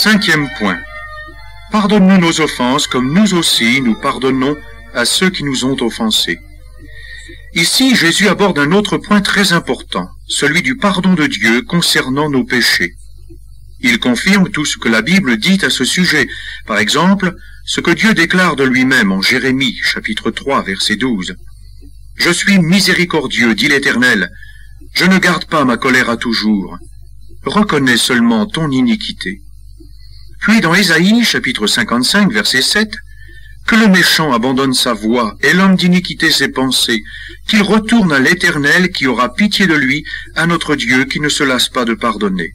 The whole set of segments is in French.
Cinquième point. Pardonne-nous nos offenses comme nous aussi nous pardonnons à ceux qui nous ont offensés. Ici, Jésus aborde un autre point très important, celui du pardon de Dieu concernant nos péchés. Il confirme tout ce que la Bible dit à ce sujet. Par exemple, ce que Dieu déclare de lui-même en Jérémie, chapitre 3, verset 12. « Je suis miséricordieux, dit l'Éternel. Je ne garde pas ma colère à toujours. Reconnais seulement ton iniquité. » Puis dans Ésaïe, chapitre 55, verset 7, « Que le méchant abandonne sa voie et l'homme d'iniquité ses pensées, qu'il retourne à l'Éternel qui aura pitié de lui, à notre Dieu qui ne se lasse pas de pardonner. »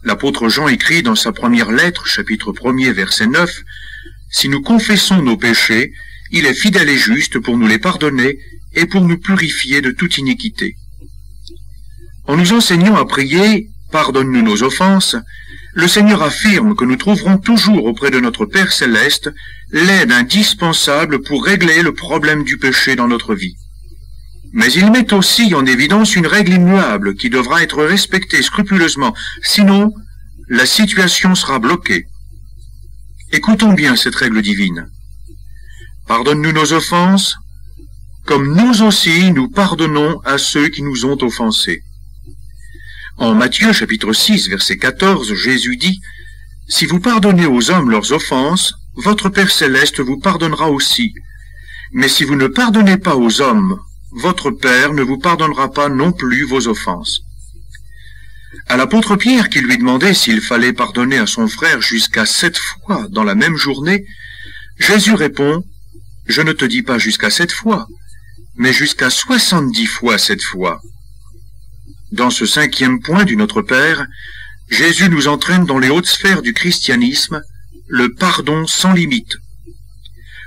L'apôtre Jean écrit dans sa première lettre, chapitre 1er, verset 9, « Si nous confessons nos péchés, il est fidèle et juste pour nous les pardonner et pour nous purifier de toute iniquité. » En nous enseignant à prier « Pardonne-nous nos offenses », le Seigneur affirme que nous trouverons toujours auprès de notre Père Céleste l'aide indispensable pour régler le problème du péché dans notre vie. Mais il met aussi en évidence une règle immuable qui devra être respectée scrupuleusement, sinon la situation sera bloquée. Écoutons bien cette règle divine. Pardonne-nous nos offenses, comme nous aussi nous pardonnons à ceux qui nous ont offensés. En Matthieu chapitre 6, verset 14, Jésus dit « Si vous pardonnez aux hommes leurs offenses, votre Père Céleste vous pardonnera aussi. Mais si vous ne pardonnez pas aux hommes, votre Père ne vous pardonnera pas non plus vos offenses. » À l'apôtre Pierre qui lui demandait s'il fallait pardonner à son frère jusqu'à 7 fois dans la même journée, Jésus répond « Je ne te dis pas jusqu'à 7 fois, mais jusqu'à 70 fois 7 fois. » Dans ce cinquième point du Notre Père, Jésus nous entraîne dans les hautes sphères du christianisme, le pardon sans limite.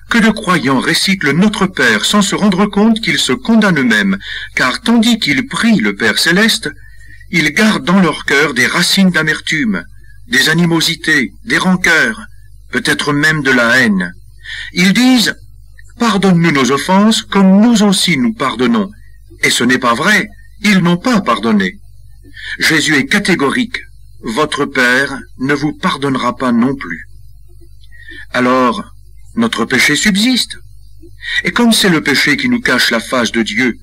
Que de croyants récitent le Notre Père sans se rendre compte qu'ils se condamnent eux-mêmes, car tandis qu'ils prient le Père Céleste, ils gardent dans leur cœur des racines d'amertume, des animosités, des rancœurs, peut-être même de la haine. Ils disent « Pardonne-nous nos offenses comme nous aussi nous pardonnons ». Et ce n'est pas vrai, ils n'ont pas pardonné. Jésus est catégorique, votre Père ne vous pardonnera pas non plus. Alors, notre péché subsiste. Et comme c'est le péché qui nous cache la face de Dieu,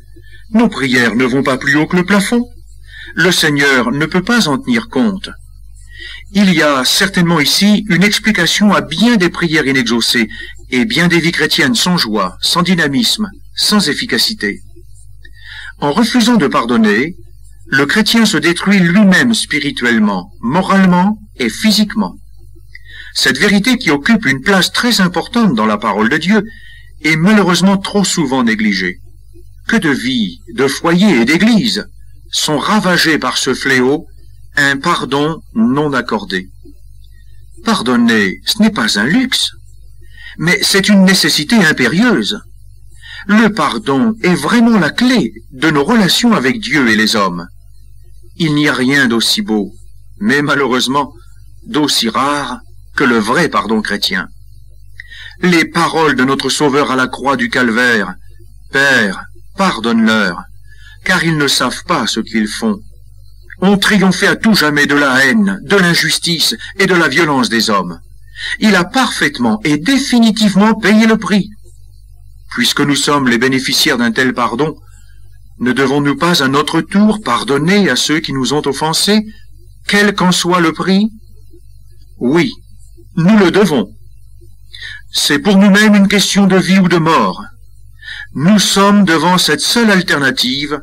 nos prières ne vont pas plus haut que le plafond. Le Seigneur ne peut pas en tenir compte. Il y a certainement ici une explication à bien des prières inexaucées et bien des vies chrétiennes sans joie, sans dynamisme, sans efficacité. En refusant de pardonner, le chrétien se détruit lui-même spirituellement, moralement et physiquement. Cette vérité qui occupe une place très importante dans la parole de Dieu est malheureusement trop souvent négligée. Que de vies, de foyers et d'églises sont ravagées par ce fléau, un pardon non accordé. Pardonner, ce n'est pas un luxe, mais c'est une nécessité impérieuse. Le pardon est vraiment la clé de nos relations avec Dieu et les hommes. Il n'y a rien d'aussi beau, mais malheureusement d'aussi rare que le vrai pardon chrétien. Les paroles de notre Sauveur à la croix du Calvaire, « Père, pardonne-leur, car ils ne savent pas ce qu'ils font », ont triomphé à tout jamais de la haine, de l'injustice et de la violence des hommes. Il a parfaitement et définitivement payé le prix. Puisque nous sommes les bénéficiaires d'un tel pardon, ne devons-nous pas à notre tour pardonner à ceux qui nous ont offensés, quel qu'en soit le prix? Oui, nous le devons. C'est pour nous-mêmes une question de vie ou de mort. Nous sommes devant cette seule alternative,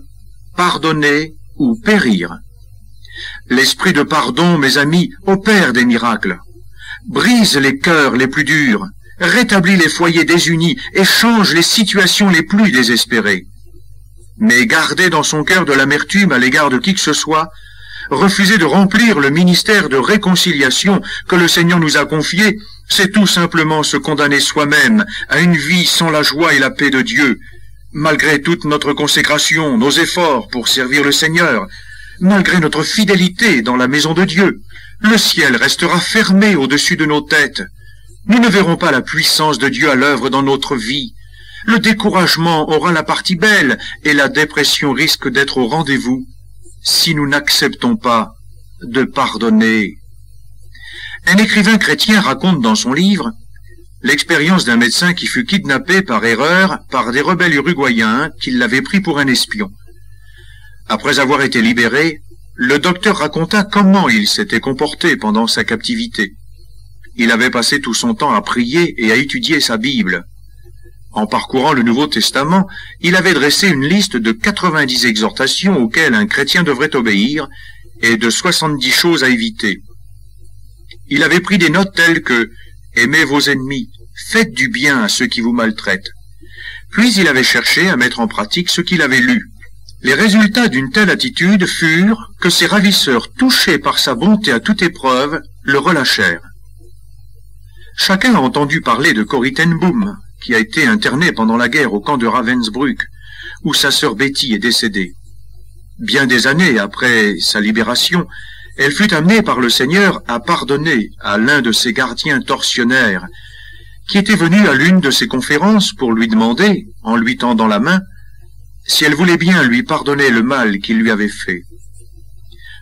pardonner ou périr. L'esprit de pardon, mes amis, opère des miracles, brise les cœurs les plus durs, rétablit les foyers désunis et change les situations les plus désespérées. Mais garder dans son cœur de l'amertume à l'égard de qui que ce soit, refuser de remplir le ministère de réconciliation que le Seigneur nous a confié, c'est tout simplement se condamner soi-même à une vie sans la joie et la paix de Dieu, malgré toute notre consécration, nos efforts pour servir le Seigneur, malgré notre fidélité dans la maison de Dieu. Le ciel restera fermé au-dessus de nos têtes. Nous ne verrons pas la puissance de Dieu à l'œuvre dans notre vie. Le découragement aura la partie belle et la dépression risque d'être au rendez-vous si nous n'acceptons pas de pardonner. Un écrivain chrétien raconte dans son livre l'expérience d'un médecin qui fut kidnappé par erreur par des rebelles uruguayens qui l'avaient pris pour un espion. Après avoir été libéré, le docteur raconta comment il s'était comporté pendant sa captivité. Il avait passé tout son temps à prier et à étudier sa Bible. En parcourant le Nouveau Testament, il avait dressé une liste de 90 exhortations auxquelles un chrétien devrait obéir et de 70 choses à éviter. Il avait pris des notes telles que « Aimez vos ennemis, faites du bien à ceux qui vous maltraitent ». Puis il avait cherché à mettre en pratique ce qu'il avait lu. Les résultats d'une telle attitude furent que ses ravisseurs, touchés par sa bonté à toute épreuve, le relâchèrent. Chacun a entendu parler de Corrie ten Boom, qui a été internée pendant la guerre au camp de Ravensbrück, où sa sœur Betty est décédée. Bien des années après sa libération, elle fut amenée par le Seigneur à pardonner à l'un de ses gardiens tortionnaires, qui était venu à l'une de ses conférences pour lui demander, en lui tendant la main, si elle voulait bien lui pardonner le mal qu'il lui avait fait.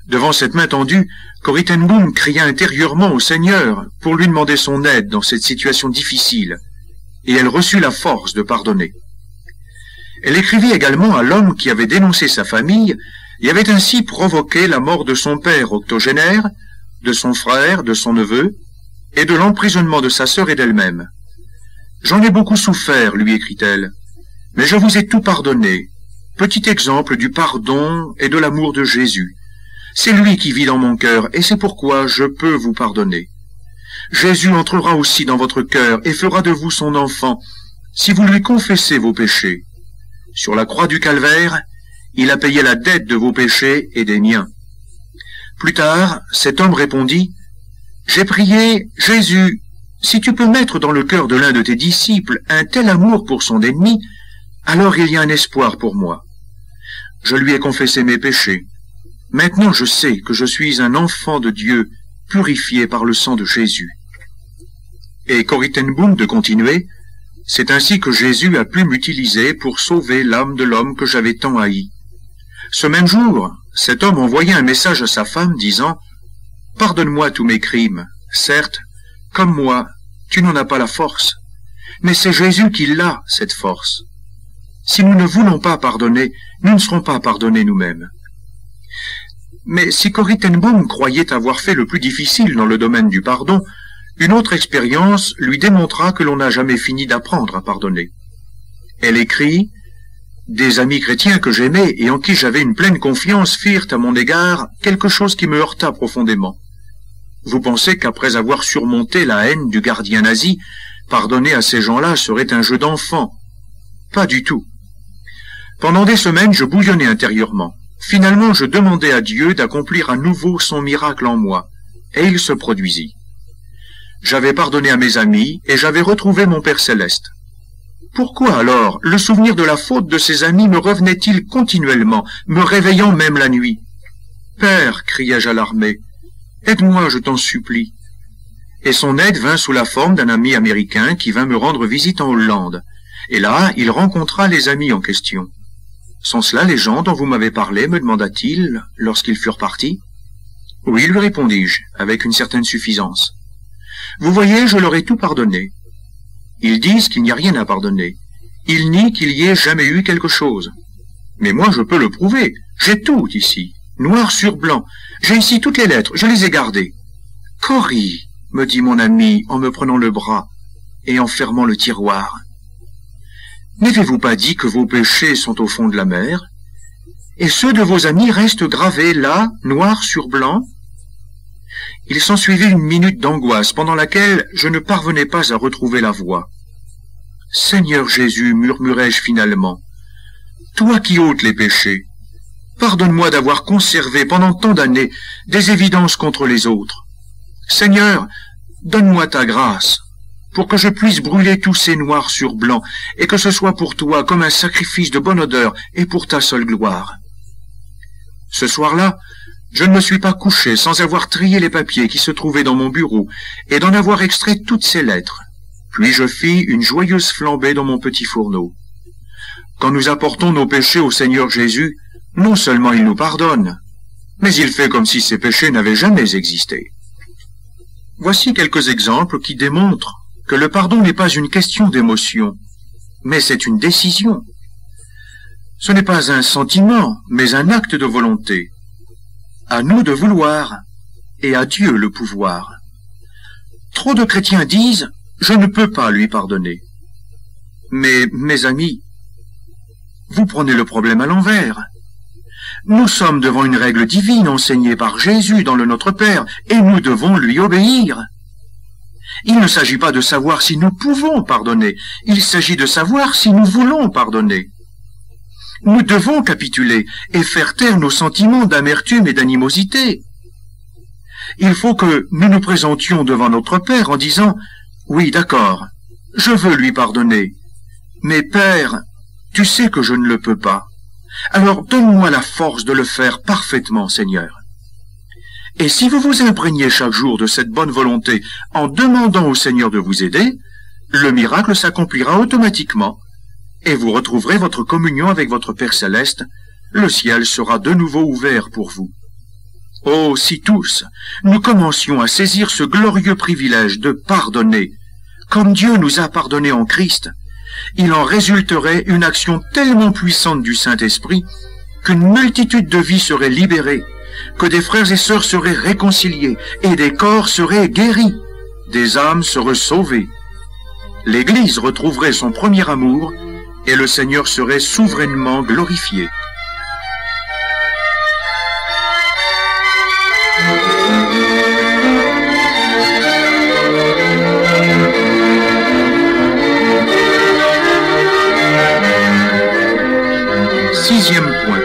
Devant cette main tendue, Corrie ten Boom cria intérieurement au Seigneur pour lui demander son aide dans cette situation difficile, et elle reçut la force de pardonner. Elle écrivit également à l'homme qui avait dénoncé sa famille et avait ainsi provoqué la mort de son père octogénaire, de son frère, de son neveu, et de l'emprisonnement de sa sœur et d'elle-même. « J'en ai beaucoup souffert, lui écrit-elle, mais je vous ai tout pardonné. Petit exemple du pardon et de l'amour de Jésus. C'est lui qui vit dans mon cœur, et c'est pourquoi je peux vous pardonner. Jésus entrera aussi dans votre cœur et fera de vous son enfant, si vous lui confessez vos péchés. Sur la croix du calvaire, il a payé la dette de vos péchés et des miens. » Plus tard, cet homme répondit, « J'ai prié, Jésus, si tu peux mettre dans le cœur de l'un de tes disciples un tel amour pour son ennemi, alors il y a un espoir pour moi. Je lui ai confessé mes péchés. Maintenant je sais que je suis un enfant de Dieu, purifié par le sang de Jésus. » Et Corrie ten Boom de continuer, « C'est ainsi que Jésus a pu m'utiliser pour sauver l'âme de l'homme que j'avais tant haï. » Ce même jour, cet homme envoya un message à sa femme disant « Pardonne-moi tous mes crimes. Certes, comme moi, tu n'en as pas la force, mais c'est Jésus qui l'a, cette force. Si nous ne voulons pas pardonner, nous ne serons pas pardonnés nous-mêmes. » Mais si Corrie ten Boom croyait avoir fait le plus difficile dans le domaine du pardon, une autre expérience lui démontra que l'on n'a jamais fini d'apprendre à pardonner. Elle écrit « Des amis chrétiens que j'aimais et en qui j'avais une pleine confiance firent à mon égard quelque chose qui me heurta profondément. Vous pensez qu'après avoir surmonté la haine du gardien nazi, pardonner à ces gens-là serait un jeu d'enfant? Pas du tout. Pendant des semaines, je bouillonnais intérieurement. Finalement, je demandai à Dieu d'accomplir à nouveau son miracle en moi, et il se produisit. J'avais pardonné à mes amis, et j'avais retrouvé mon Père céleste. Pourquoi alors le souvenir de la faute de ces amis me revenait-il continuellement, me réveillant même la nuit? « Père, criai-je alarmé, aide-moi, je t'en supplie. » Et son aide vint sous la forme d'un ami américain qui vint me rendre visite en Hollande. Et là, il rencontra les amis en question. « Sont cela les gens dont vous m'avez parlé ?» me demanda-t-il lorsqu'ils furent partis. « Oui, lui répondis-je, avec une certaine suffisance. Vous voyez, je leur ai tout pardonné. Ils disent qu'il n'y a rien à pardonner. Ils nient qu'il y ait jamais eu quelque chose. Mais moi, je peux le prouver. J'ai tout ici, noir sur blanc. J'ai ici toutes les lettres, je les ai gardées. « Corrie, » me dit mon ami en me prenant le bras et en fermant le tiroir. « N'avez-vous pas dit que vos péchés sont au fond de la mer? Et ceux de vos amis restent gravés là, noir sur blanc ?» Il s'ensuivit une minute d'angoisse pendant laquelle je ne parvenais pas à retrouver la voix. « Seigneur Jésus, murmurai-je finalement, toi qui ôtes les péchés, pardonne-moi d'avoir conservé pendant tant d'années des évidences contre les autres. Seigneur, donne-moi ta grâce, pour que je puisse brûler tous ces noirs sur blanc, et que ce soit pour toi comme un sacrifice de bonne odeur et pour ta seule gloire. » Ce soir-là, je ne me suis pas couché sans avoir trié les papiers qui se trouvaient dans mon bureau et d'en avoir extrait toutes ces lettres. Puis je fis une joyeuse flambée dans mon petit fourneau. Quand nous apportons nos péchés au Seigneur Jésus, non seulement il nous pardonne, mais il fait comme si ces péchés n'avaient jamais existé. Voici quelques exemples qui démontrent que le pardon n'est pas une question d'émotion, mais c'est une décision. Ce n'est pas un sentiment, mais un acte de volonté. À nous de vouloir, et à Dieu le pouvoir. Trop de chrétiens disent « Je ne peux pas lui pardonner ». Mais, mes amis, vous prenez le problème à l'envers. Nous sommes devant une règle divine enseignée par Jésus dans le Notre Père, et nous devons lui obéir. Il ne s'agit pas de savoir si nous pouvons pardonner, il s'agit de savoir si nous voulons pardonner. Nous devons capituler et faire taire nos sentiments d'amertume et d'animosité. Il faut que nous nous présentions devant notre Père en disant « Oui, d'accord, je veux lui pardonner, mais Père, tu sais que je ne le peux pas. Alors donne-moi la force de le faire parfaitement, Seigneur. » Et si vous vous imprégnez chaque jour de cette bonne volonté en demandant au Seigneur de vous aider, le miracle s'accomplira automatiquement et vous retrouverez votre communion avec votre Père Céleste. Le ciel sera de nouveau ouvert pour vous. Oh, si tous, nous commencions à saisir ce glorieux privilège de pardonner, comme Dieu nous a pardonné en Christ, il en résulterait une action tellement puissante du Saint-Esprit qu'une multitude de vies seraient libérées, que des frères et sœurs seraient réconciliés et des corps seraient guéris, des âmes seraient sauvées. L'Église retrouverait son premier amour et le Seigneur serait souverainement glorifié. Sixième point.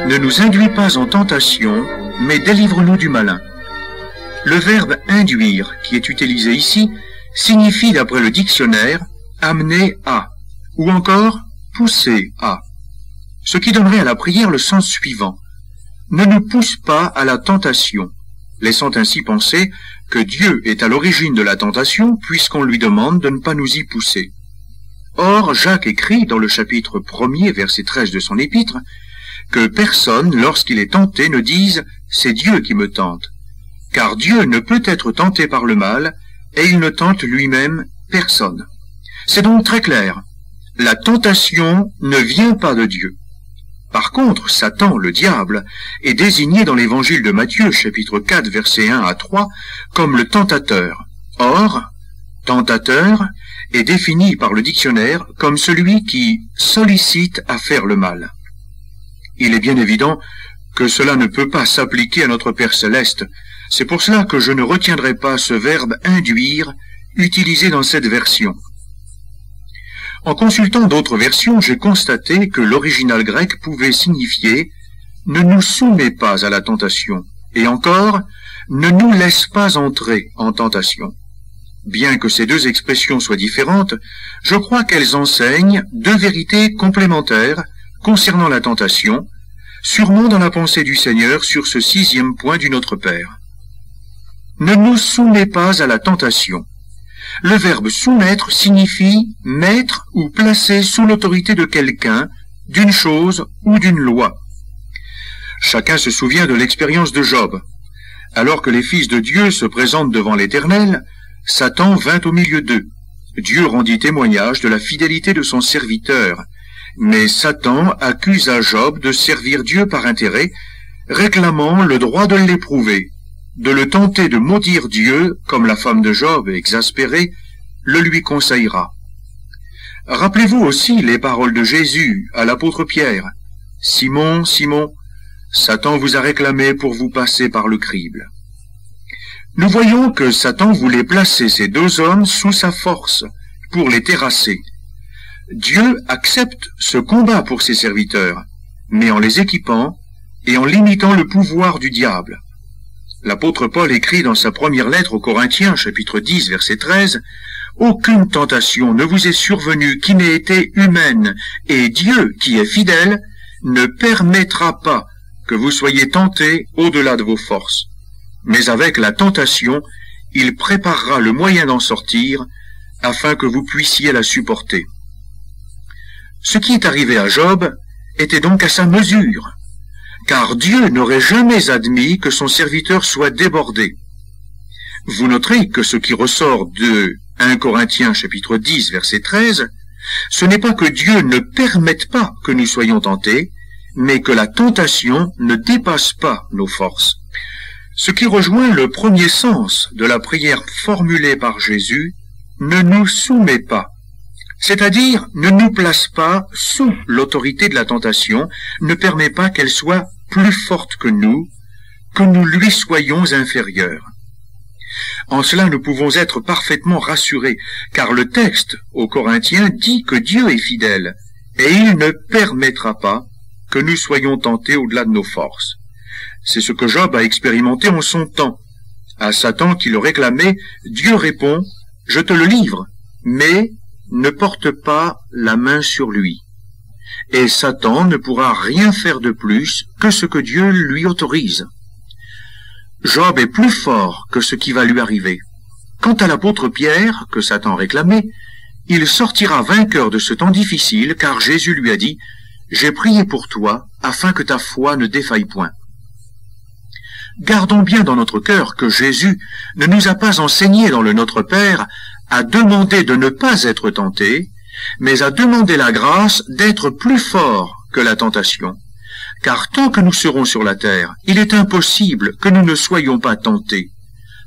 Ne nous induis pas en tentation, mais délivre-nous du malin. Le verbe « induire » qui est utilisé ici signifie, d'après le dictionnaire, « amener à » ou encore « pousser à », ce qui donnerait à la prière le sens suivant. Ne nous pousse pas à la tentation, laissant ainsi penser que Dieu est à l'origine de la tentation puisqu'on lui demande de ne pas nous y pousser. Or, Jacques écrit dans le chapitre 1er, verset 13 de son épître, que personne, lorsqu'il est tenté, ne dise « c'est Dieu qui me tente », car Dieu ne peut être tenté par le mal, et il ne tente lui-même personne. C'est donc très clair, la tentation ne vient pas de Dieu. Par contre, Satan, le diable, est désigné dans l'évangile de Matthieu, chapitre 4, versets 1 à 3, comme le tentateur. Or, tentateur est défini par le dictionnaire comme celui qui sollicite à faire le mal. Il est bien évident que cela ne peut pas s'appliquer à notre Père Céleste. C'est pour cela que je ne retiendrai pas ce verbe « induire » utilisé dans cette version. En consultant d'autres versions, j'ai constaté que l'original grec pouvait signifier « ne nous soumets pas à la tentation » et encore « ne nous laisse pas entrer en tentation ». Bien que ces deux expressions soient différentes, je crois qu'elles enseignent deux vérités complémentaires concernant la tentation, sûrement dans la pensée du Seigneur sur ce sixième point du Notre Père. Ne nous soumets pas à la tentation. Le verbe soumettre signifie mettre ou placer sous l'autorité de quelqu'un, d'une chose ou d'une loi. Chacun se souvient de l'expérience de Job. Alors que les fils de Dieu se présentent devant l'Éternel, Satan vint au milieu d'eux. Dieu rendit témoignage de la fidélité de son serviteur, mais Satan accusa Job de servir Dieu par intérêt, réclamant le droit de l'éprouver, de le tenter de maudire Dieu, comme la femme de Job, exaspérée, le lui conseillera. Rappelez-vous aussi les paroles de Jésus à l'apôtre Pierre. « Simon, Simon, Satan vous a réclamé pour vous passer par le crible. » Nous voyons que Satan voulait placer ces deux hommes sous sa force, pour les terrasser. Dieu accepte ce combat pour ses serviteurs, mais en les équipant et en limitant le pouvoir du diable. L'apôtre Paul écrit dans sa première lettre aux Corinthiens, chapitre 10, verset 13, « Aucune tentation ne vous est survenue qui n'ait été humaine, et Dieu, qui est fidèle, ne permettra pas que vous soyez tentés au-delà de vos forces. Mais avec la tentation, il préparera le moyen d'en sortir, afin que vous puissiez la supporter. » Ce qui est arrivé à Job était donc à sa mesure, car Dieu n'aurait jamais admis que son serviteur soit débordé. Vous noterez que ce qui ressort de 1 Corinthiens chapitre 10 verset 13, ce n'est pas que Dieu ne permette pas que nous soyons tentés, mais que la tentation ne dépasse pas nos forces. Ce qui rejoint le premier sens de la prière formulée par Jésus, ne nous soumet pas, c'est-à-dire ne nous place pas sous l'autorité de la tentation, ne permet pas qu'elle soit plus forte que nous lui soyons inférieurs. En cela, nous pouvons être parfaitement rassurés, car le texte aux Corinthiens dit que Dieu est fidèle, et il ne permettra pas que nous soyons tentés au-delà de nos forces. C'est ce que Job a expérimenté en son temps. À Satan qui le réclamait, Dieu répond « Je te le livre, mais ne porte pas la main sur lui. » Et Satan ne pourra rien faire de plus que ce que Dieu lui autorise. Job est plus fort que ce qui va lui arriver. Quant à l'apôtre Pierre, que Satan réclamait, il sortira vainqueur de ce temps difficile, car Jésus lui a dit « J'ai prié pour toi, afin que ta foi ne défaille point. » Gardons bien dans notre cœur que Jésus ne nous a pas enseigné dans le Notre Père à demander de ne pas être tenté, mais à demander la grâce d'être plus fort que la tentation. Car tant que nous serons sur la terre, il est impossible que nous ne soyons pas tentés.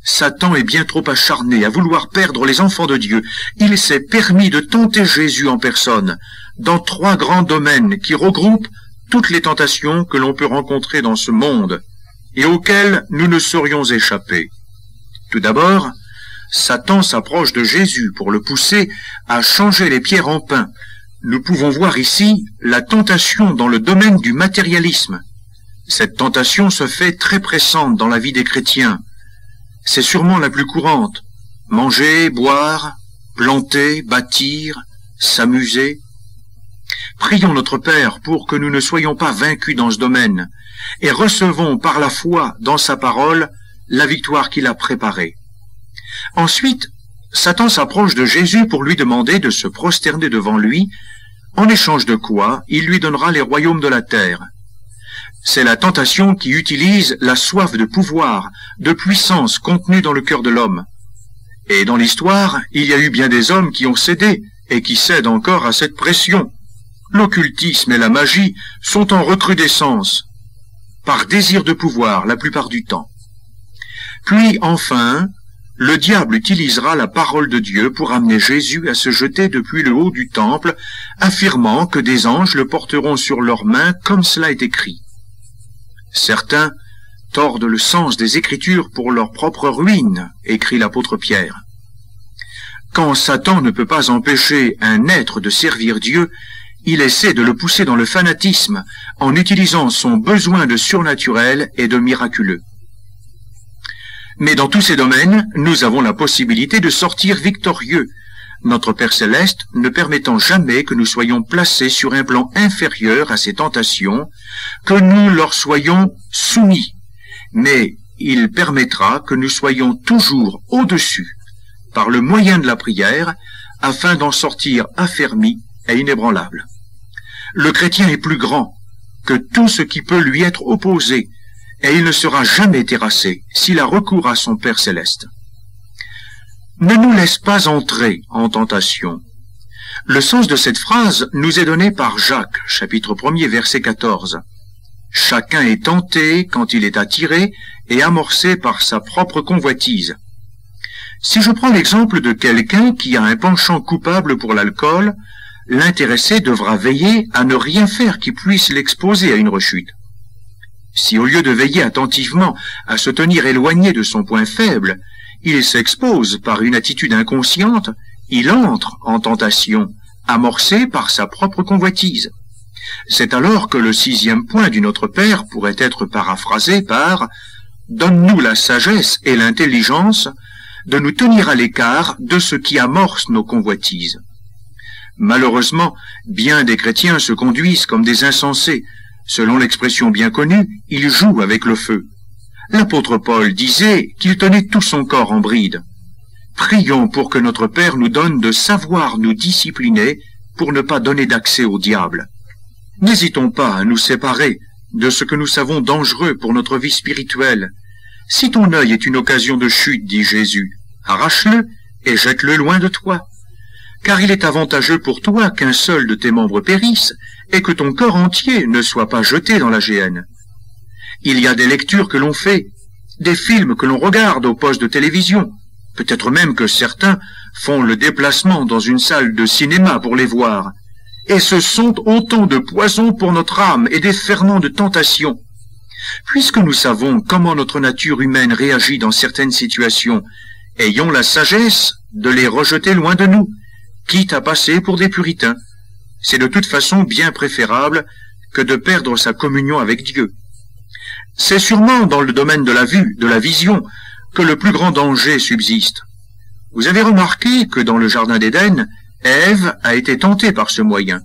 Satan est bien trop acharné à vouloir perdre les enfants de Dieu. Il s'est permis de tenter Jésus en personne, dans 3 grands domaines qui regroupent toutes les tentations que l'on peut rencontrer dans ce monde, et auxquelles nous ne saurions échapper. Tout d'abord, Satan s'approche de Jésus pour le pousser à changer les pierres en pain. Nous pouvons voir ici la tentation dans le domaine du matérialisme. Cette tentation se fait très pressante dans la vie des chrétiens. C'est sûrement la plus courante. Manger, boire, planter, bâtir, s'amuser. Prions notre Père pour que nous ne soyons pas vaincus dans ce domaine et recevons par la foi dans sa parole la victoire qu'il a préparée. Ensuite, Satan s'approche de Jésus pour lui demander de se prosterner devant lui, en échange de quoi il lui donnera les royaumes de la terre. C'est la tentation qui utilise la soif de pouvoir, de puissance contenue dans le cœur de l'homme. Et dans l'histoire, il y a eu bien des hommes qui ont cédé et qui cèdent encore à cette pression. L'occultisme et la magie sont en recrudescence, par désir de pouvoir la plupart du temps. Puis enfin, le diable utilisera la parole de Dieu pour amener Jésus à se jeter depuis le haut du temple, affirmant que des anges le porteront sur leurs mains comme cela est écrit. Certains tordent le sens des Écritures pour leur propre ruine, écrit l'apôtre Pierre. Quand Satan ne peut pas empêcher un être de servir Dieu, il essaie de le pousser dans le fanatisme en utilisant son besoin de surnaturel et de miraculeux. Mais dans tous ces domaines, nous avons la possibilité de sortir victorieux, notre Père Céleste ne permettant jamais que nous soyons placés sur un plan inférieur à ces tentations, que nous leur soyons soumis, mais il permettra que nous soyons toujours au-dessus, par le moyen de la prière, afin d'en sortir affermis et inébranlable. Le chrétien est plus grand que tout ce qui peut lui être opposé, et il ne sera jamais terrassé s'il a recours à son Père céleste. Ne nous laisse pas entrer en tentation. Le sens de cette phrase nous est donné par Jacques, chapitre 1er, verset 14. Chacun est tenté quand il est attiré et amorcé par sa propre convoitise. Si je prends l'exemple de quelqu'un qui a un penchant coupable pour l'alcool, l'intéressé devra veiller à ne rien faire qui puisse l'exposer à une rechute. Si au lieu de veiller attentivement à se tenir éloigné de son point faible, il s'expose par une attitude inconsciente, il entre en tentation, amorcé par sa propre convoitise. C'est alors que le 6e point du Notre Père pourrait être paraphrasé par « Donne-nous la sagesse et l'intelligence de nous tenir à l'écart de ce qui amorce nos convoitises. » Malheureusement, bien des chrétiens se conduisent comme des insensés. Selon l'expression bien connue, ils jouent avec le feu. L'apôtre Paul disait qu'il tenait tout son corps en bride. Prions pour que notre Père nous donne de savoir nous discipliner pour ne pas donner d'accès au diable. N'hésitons pas à nous séparer de ce que nous savons dangereux pour notre vie spirituelle. Si ton œil est une occasion de chute, dit Jésus, arrache-le et jette-le loin de toi. Car il est avantageux pour toi qu'un seul de tes membres périsse et que ton corps entier ne soit pas jeté dans la géhenne. Il y a des lectures que l'on fait, des films que l'on regarde au poste de télévision, peut-être même que certains font le déplacement dans une salle de cinéma pour les voir. Et ce sont autant de poisons pour notre âme et des ferments de tentation. Puisque nous savons comment notre nature humaine réagit dans certaines situations, ayons la sagesse de les rejeter loin de nous, quitte à passer pour des puritains. C'est de toute façon bien préférable que de perdre sa communion avec Dieu. C'est sûrement dans le domaine de la vue, de la vision, que le plus grand danger subsiste. Vous avez remarqué que dans le jardin d'Éden, Ève a été tentée par ce moyen.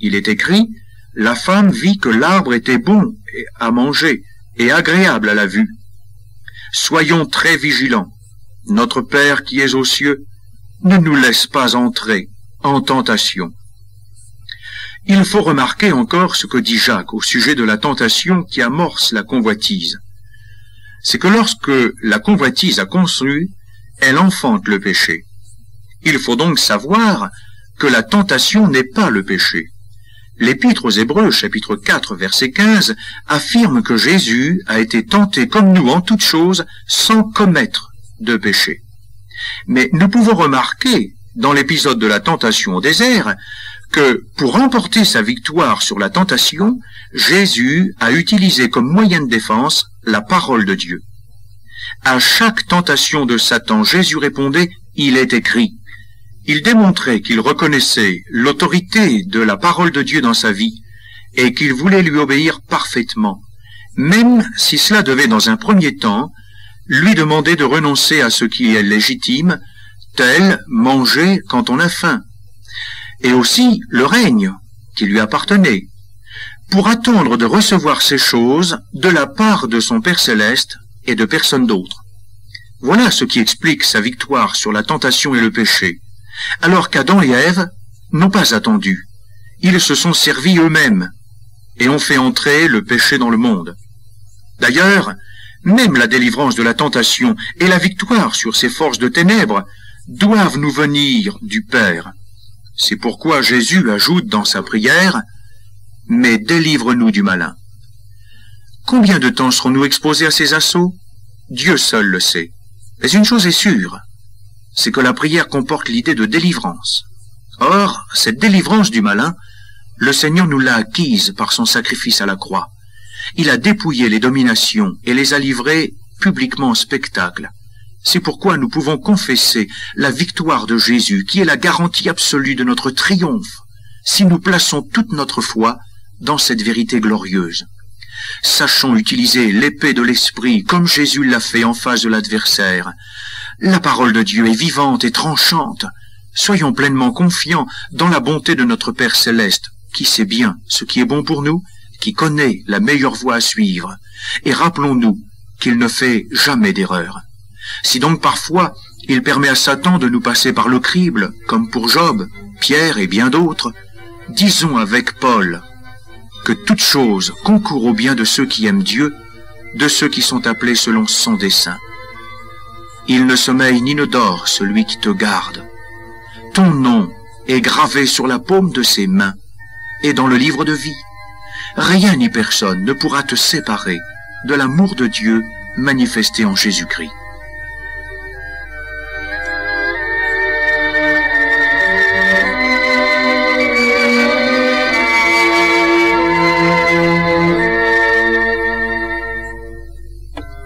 Il est écrit, « La femme vit que l'arbre était bon à manger et agréable à la vue. » Soyons très vigilants. Notre Père qui es aux cieux ne nous laisse pas entrer en tentation. Il faut remarquer encore ce que dit Jacques au sujet de la tentation qui amorce la convoitise. C'est que lorsque la convoitise a conçu, elle enfante le péché. Il faut donc savoir que la tentation n'est pas le péché. L'Épître aux Hébreux, chapitre 4, verset 15, affirme que Jésus a été tenté comme nous en toutes choses sans commettre de péché. Mais nous pouvons remarquer, dans l'épisode de la tentation au désert, que pour remporter sa victoire sur la tentation, Jésus a utilisé comme moyen de défense la parole de Dieu. À chaque tentation de Satan, Jésus répondait « Il est écrit ». Il démontrait qu'il reconnaissait l'autorité de la parole de Dieu dans sa vie et qu'il voulait lui obéir parfaitement, même si cela devait dans un premier temps lui demander de renoncer à ce qui est légitime, tel manger quand on a faim, et aussi le règne qui lui appartenait, pour attendre de recevoir ces choses de la part de son Père céleste et de personne d'autre. Voilà ce qui explique sa victoire sur la tentation et le péché, alors qu'Adam et Ève n'ont pas attendu. Ils se sont servis eux-mêmes et ont fait entrer le péché dans le monde. D'ailleurs, même la délivrance de la tentation et la victoire sur ces forces de ténèbres doivent nous venir du Père. C'est pourquoi Jésus ajoute dans sa prière « Mais délivre-nous du malin ». Combien de temps serons-nous exposés à ces assauts? Dieu seul le sait. Mais une chose est sûre, c'est que la prière comporte l'idée de délivrance. Or, cette délivrance du malin, le Seigneur nous l'a acquise par son sacrifice à la croix. Il a dépouillé les dominations et les a livrées publiquement en spectacle. C'est pourquoi nous pouvons confesser la victoire de Jésus, qui est la garantie absolue de notre triomphe, si nous plaçons toute notre foi dans cette vérité glorieuse. Sachons utiliser l'épée de l'Esprit comme Jésus l'a fait en face de l'adversaire. La parole de Dieu est vivante et tranchante. Soyons pleinement confiants dans la bonté de notre Père céleste, qui sait bien ce qui est bon pour nous, qui connaît la meilleure voie à suivre. Et rappelons-nous qu'il ne fait jamais d'erreur. Si donc parfois il permet à Satan de nous passer par le crible, comme pour Job, Pierre et bien d'autres, disons avec Paul que toute chose concourt au bien de ceux qui aiment Dieu, de ceux qui sont appelés selon son dessein. Il ne sommeille ni ne dort celui qui te garde. Ton nom est gravé sur la paume de ses mains et dans le livre de vie. Rien ni personne ne pourra te séparer de l'amour de Dieu manifesté en Jésus-Christ.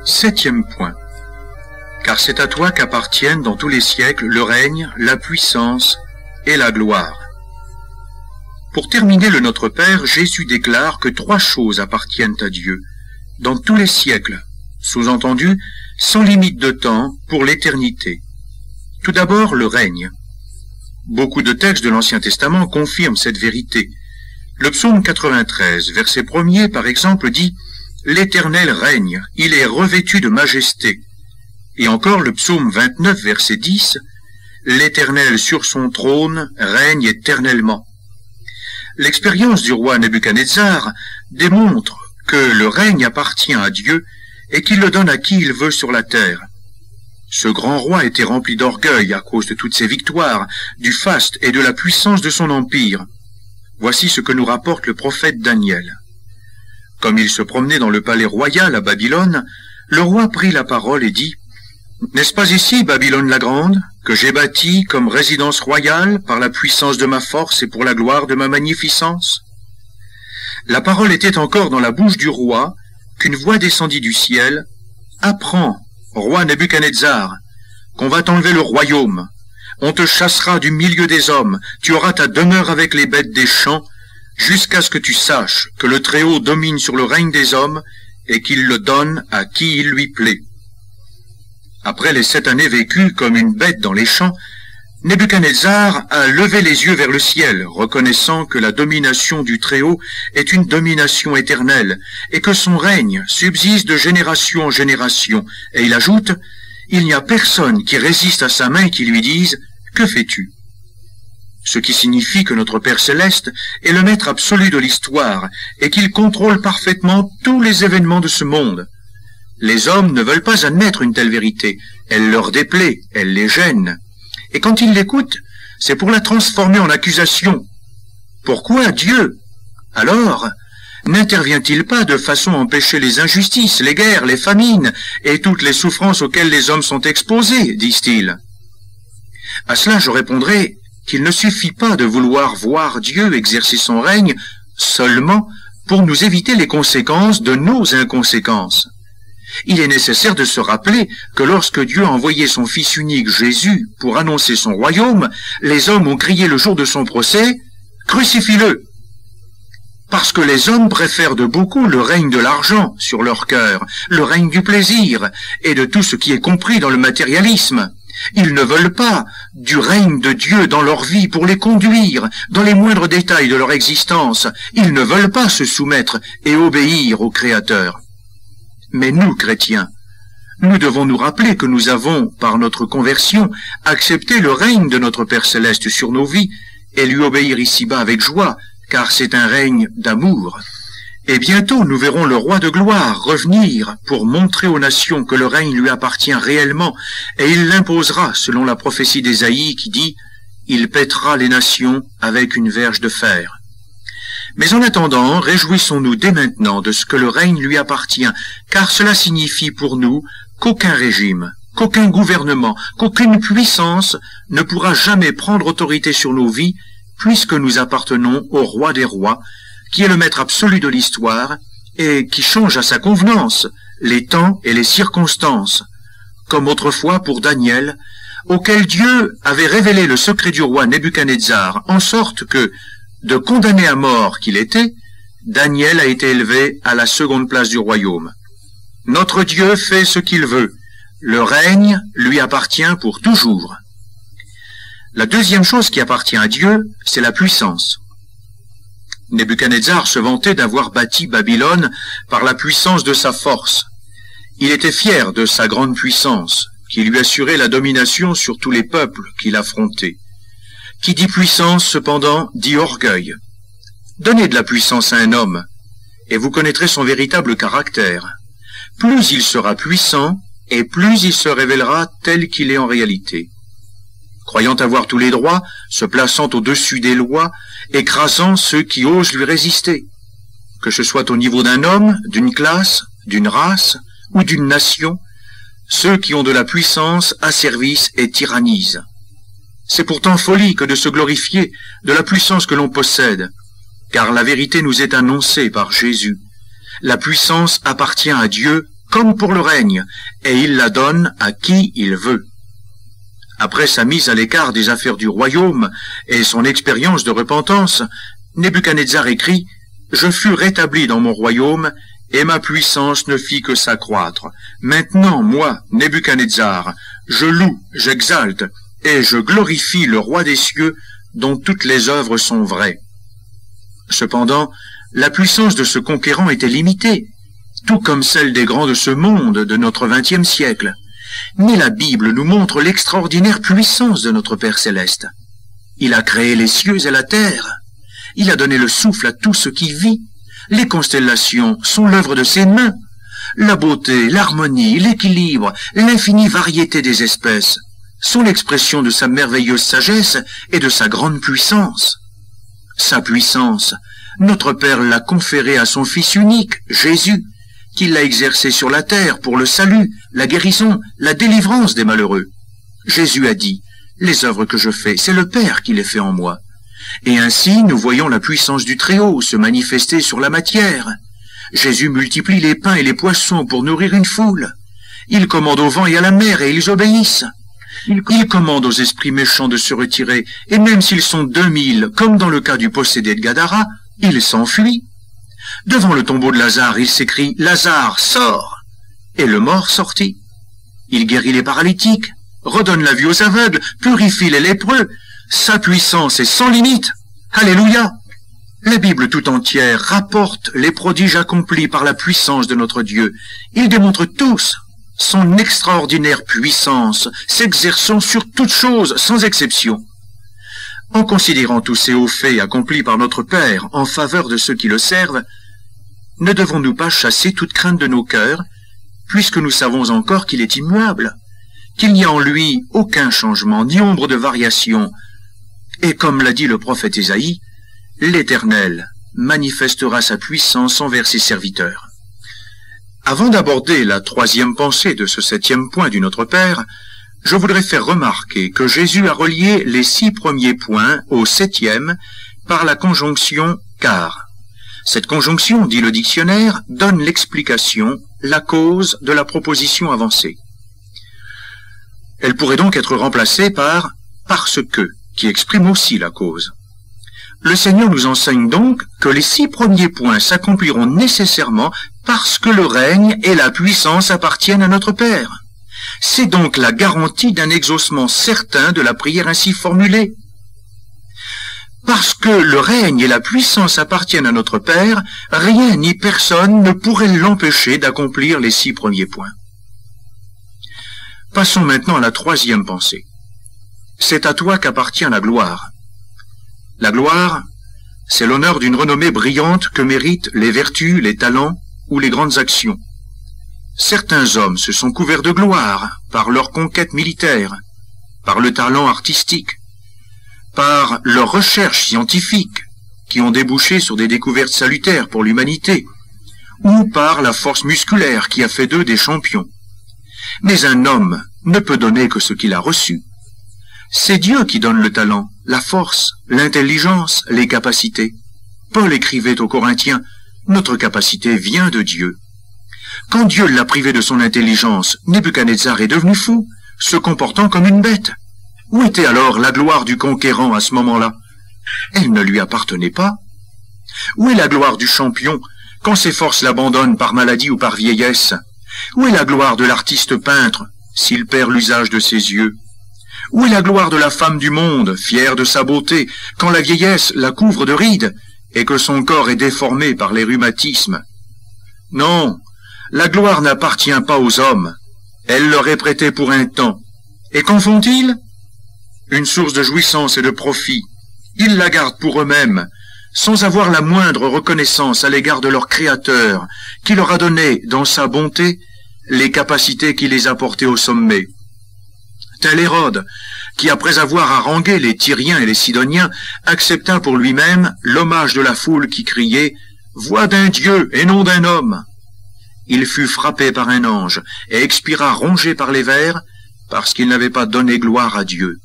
Septième point. Car c'est à toi qu'appartiennent dans tous les siècles le règne, la puissance et la gloire. Pour terminer le Notre Père, Jésus déclare que trois choses appartiennent à Dieu, dans tous les siècles, sous-entendu, sans limite de temps, pour l'éternité. Tout d'abord, le règne. Beaucoup de textes de l'Ancien Testament confirment cette vérité. Le psaume 93, verset 1er, par exemple, dit « L'Éternel règne, il est revêtu de majesté ». Et encore le psaume 29, verset 10, « L'Éternel sur son trône règne éternellement ». L'expérience du roi Nebuchadnezzar démontre que le règne appartient à Dieu et qu'il le donne à qui il veut sur la terre. Ce grand roi était rempli d'orgueil à cause de toutes ses victoires, du faste et de la puissance de son empire. Voici ce que nous rapporte le prophète Daniel. Comme il se promenait dans le palais royal à Babylone, le roi prit la parole et dit « N'est-ce pas ici, Babylone la grande, que j'ai bâtie comme résidence royale par la puissance de ma force et pour la gloire de ma magnificence ?» La parole était encore dans la bouche du roi qu'une voix descendit du ciel « Apprends, roi Nebuchadnezzar, qu'on va t'enlever le royaume. On te chassera du milieu des hommes, tu auras ta demeure avec les bêtes des champs, jusqu'à ce que tu saches que le Très-Haut domine sur le règne des hommes et qu'il le donne à qui il lui plaît. » Après les 7 années vécues comme une bête dans les champs, Nebuchadnezzar a levé les yeux vers le ciel, reconnaissant que la domination du Très-Haut est une domination éternelle, et que son règne subsiste de génération en génération. Et il ajoute, « Il n'y a personne qui résiste à sa main et qui lui dise, « Que fais-tu » » Ce qui signifie que notre Père Céleste est le maître absolu de l'histoire, et qu'il contrôle parfaitement tous les événements de ce monde. Les hommes ne veulent pas admettre une telle vérité, elle leur déplaît, elle les gêne. Et quand ils l'écoutent, c'est pour la transformer en accusation. Pourquoi Dieu, alors, n'intervient-il pas de façon à empêcher les injustices, les guerres, les famines et toutes les souffrances auxquelles les hommes sont exposés, disent-ils. À cela je répondrai qu'il ne suffit pas de vouloir voir Dieu exercer son règne seulement pour nous éviter les conséquences de nos inconséquences. Il est nécessaire de se rappeler que lorsque Dieu a envoyé son Fils unique Jésus pour annoncer son royaume, les hommes ont crié le jour de son procès « Crucifie-le » parce que les hommes préfèrent de beaucoup le règne de l'argent sur leur cœur, le règne du plaisir et de tout ce qui est compris dans le matérialisme. Ils ne veulent pas du règne de Dieu dans leur vie pour les conduire dans les moindres détails de leur existence. Ils ne veulent pas se soumettre et obéir au Créateur. Mais nous, chrétiens, nous devons nous rappeler que nous avons, par notre conversion, accepté le règne de notre Père Céleste sur nos vies et lui obéir ici-bas avec joie, car c'est un règne d'amour. Et bientôt nous verrons le roi de gloire revenir pour montrer aux nations que le règne lui appartient réellement, et il l'imposera selon la prophétie d'Ésaïe qui dit « Il pètera les nations avec une verge de fer ». Mais en attendant, réjouissons-nous dès maintenant de ce que le règne lui appartient, car cela signifie pour nous qu'aucun régime, qu'aucun gouvernement, qu'aucune puissance ne pourra jamais prendre autorité sur nos vies, puisque nous appartenons au roi des rois, qui est le maître absolu de l'histoire, et qui change à sa convenance les temps et les circonstances, comme autrefois pour Daniel, auquel Dieu avait révélé le secret du roi Nebuchadnezzar, en sorte que, de condamné à mort qu'il était, Daniel a été élevé à la seconde place du royaume. Notre Dieu fait ce qu'il veut. Le règne lui appartient pour toujours. La deuxième chose qui appartient à Dieu, c'est la puissance. Nebuchadnezzar se vantait d'avoir bâti Babylone par la puissance de sa force. Il était fier de sa grande puissance, qui lui assurait la domination sur tous les peuples qu'il affrontait. Qui dit puissance, cependant, dit orgueil. Donnez de la puissance à un homme, et vous connaîtrez son véritable caractère. Plus il sera puissant, et plus il se révélera tel qu'il est en réalité. Croyant avoir tous les droits, se plaçant au-dessus des lois, écrasant ceux qui osent lui résister. Que ce soit au niveau d'un homme, d'une classe, d'une race ou d'une nation, ceux qui ont de la puissance asservissent et tyrannisent. C'est pourtant folie que de se glorifier de la puissance que l'on possède, car la vérité nous est annoncée par Jésus. La puissance appartient à Dieu comme pour le règne, et il la donne à qui il veut. Après sa mise à l'écart des affaires du royaume et son expérience de repentance, Nebuchadnezzar écrit « Je fus rétabli dans mon royaume, et ma puissance ne fit que s'accroître. Maintenant, moi, Nebuchadnezzar, je loue, j'exalte, et je glorifie le roi des cieux, dont toutes les œuvres sont vraies. » Cependant, la puissance de ce conquérant était limitée, tout comme celle des grands de ce monde de notre XXe siècle. Mais la Bible nous montre l'extraordinaire puissance de notre Père Céleste. Il a créé les cieux et la terre. Il a donné le souffle à tout ce qui vit. Les constellations sont l'œuvre de ses mains. la beauté, l'harmonie, l'équilibre, l'infinie variété des espèces sont l'expression de sa merveilleuse sagesse et de sa grande puissance. Sa puissance, notre Père l'a conférée à son Fils unique, Jésus, qui l'a exercée sur la terre pour le salut, la guérison, la délivrance des malheureux. Jésus a dit, « Les œuvres que je fais, c'est le Père qui les fait en moi. » Et ainsi, nous voyons la puissance du Très-Haut se manifester sur la matière. Jésus multiplie les pains et les poissons pour nourrir une foule. Il commande au vent et à la mer et ils obéissent. Il commande aux esprits méchants de se retirer, et même s'ils sont 2000, comme dans le cas du possédé de Gadara, il s'enfuit. Devant le tombeau de Lazare, il s'écrie « Lazare, sors !» Et le mort sortit. Il guérit les paralytiques, redonne la vue aux aveugles, purifie les lépreux. Sa puissance est sans limite. Alléluia! La Bible tout entière rapporte les prodiges accomplis par la puissance de notre Dieu. Ils démontrent tous son extraordinaire puissance, s'exerçant sur toutes choses, sans exception. En considérant tous ces hauts faits accomplis par notre Père en faveur de ceux qui le servent, ne devons-nous pas chasser toute crainte de nos cœurs, puisque nous savons encore qu'il est immuable, qu'il n'y a en lui aucun changement, ni ombre de variation, et comme l'a dit le prophète Ésaïe, l'Éternel manifestera sa puissance envers ses serviteurs. Avant d'aborder la troisième pensée de ce 7e point du Notre Père, je voudrais faire remarquer que Jésus a relié les 6 premiers points au 7e par la conjonction « car ». Cette conjonction, dit le dictionnaire, donne l'explication, la cause de la proposition avancée. Elle pourrait donc être remplacée par « parce que », qui exprime aussi la cause. Le Seigneur nous enseigne donc que les 6 premiers points s'accompliront nécessairement parce que le règne et la puissance appartiennent à notre Père. C'est donc la garantie d'un exaucement certain de la prière ainsi formulée. Parce que le règne et la puissance appartiennent à notre Père, rien ni personne ne pourrait l'empêcher d'accomplir les 6 premiers points. Passons maintenant à la troisième pensée. C'est à toi qu'appartient la gloire. La gloire, c'est l'honneur d'une renommée brillante que méritent les vertus, les talents ou les grandes actions. Certains hommes se sont couverts de gloire par leur conquête militaire, par le talent artistique, par leurs recherches scientifiques qui ont débouché sur des découvertes salutaires pour l'humanité, ou par la force musculaire qui a fait d'eux des champions. Mais un homme ne peut donner que ce qu'il a reçu. C'est Dieu qui donne le talent, la force, l'intelligence, les capacités. Paul écrivait aux Corinthiens, « Notre capacité vient de Dieu ». Quand Dieu l'a privé de son intelligence, Nebuchadnezzar est devenu fou, se comportant comme une bête. Où était alors la gloire du conquérant à ce moment-là? Elle ne lui appartenait pas. Où est la gloire du champion quand ses forces l'abandonnent par maladie ou par vieillesse? Où est la gloire de l'artiste peintre s'il perd l'usage de ses yeux? Où est la gloire de la femme du monde, fière de sa beauté, quand la vieillesse la couvre de rides et que son corps est déformé par les rhumatismes? Non, la gloire n'appartient pas aux hommes. Elle leur est prêtée pour un temps. Et qu'en font-ils? Une source de jouissance et de profit. Ils la gardent pour eux-mêmes, sans avoir la moindre reconnaissance à l'égard de leur Créateur, qui leur a donné, dans sa bonté, les capacités qui les a portés au sommet. Tel Hérode, qui après avoir harangué les Tyriens et les Sidoniens, accepta pour lui-même l'hommage de la foule qui criait « Voix d'un Dieu et non d'un homme ». Il fut frappé par un ange et expira rongé par les vers parce qu'il n'avait pas donné gloire à Dieu.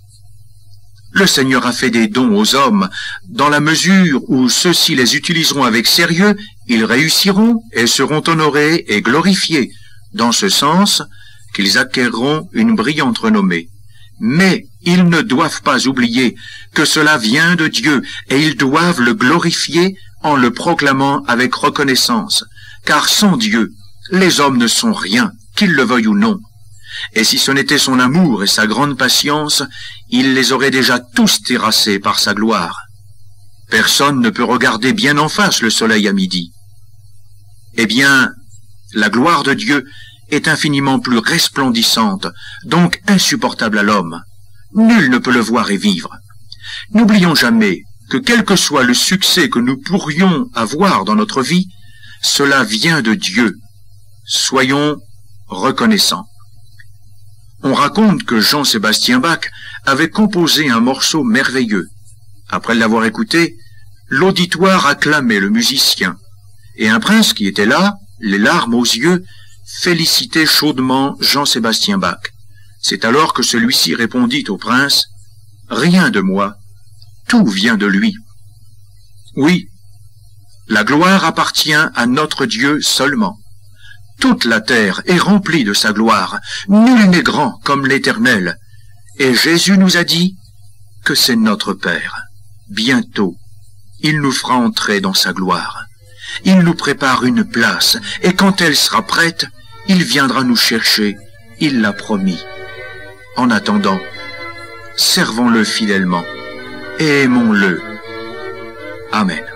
Le Seigneur a fait des dons aux hommes. Dans la mesure où ceux-ci les utiliseront avec sérieux, ils réussiront et seront honorés et glorifiés, dans ce sens qu'ils acquerront une brillante renommée. Mais ils ne doivent pas oublier que cela vient de Dieu et ils doivent le glorifier en le proclamant avec reconnaissance, car sans Dieu, les hommes ne sont rien, qu'ils le veuillent ou non. Et si ce n'était son amour et sa grande patience, il les aurait déjà tous terrassés par sa gloire. Personne ne peut regarder bien en face le soleil à midi. Eh bien, la gloire de Dieu est infiniment plus resplendissante, donc insupportable à l'homme. Nul ne peut le voir et vivre. N'oublions jamais que quel que soit le succès que nous pourrions avoir dans notre vie, cela vient de Dieu. Soyons reconnaissants. On raconte que Jean-Sébastien Bach avait composé un morceau merveilleux. Après l'avoir écouté, l'auditoire acclamait le musicien, et un prince qui était là, les larmes aux yeux, félicitait chaudement Jean-Sébastien Bach. C'est alors que celui-ci répondit au prince, « Rien de moi, tout vient de lui. » Oui, la gloire appartient à notre Dieu seulement. Toute la terre est remplie de sa gloire, nul n'est grand comme l'Éternel. Et Jésus nous a dit que c'est notre Père. Bientôt, il nous fera entrer dans sa gloire. Il nous prépare une place, et quand elle sera prête, il viendra nous chercher, il l'a promis. En attendant, servons-le fidèlement et aimons-le. Amen.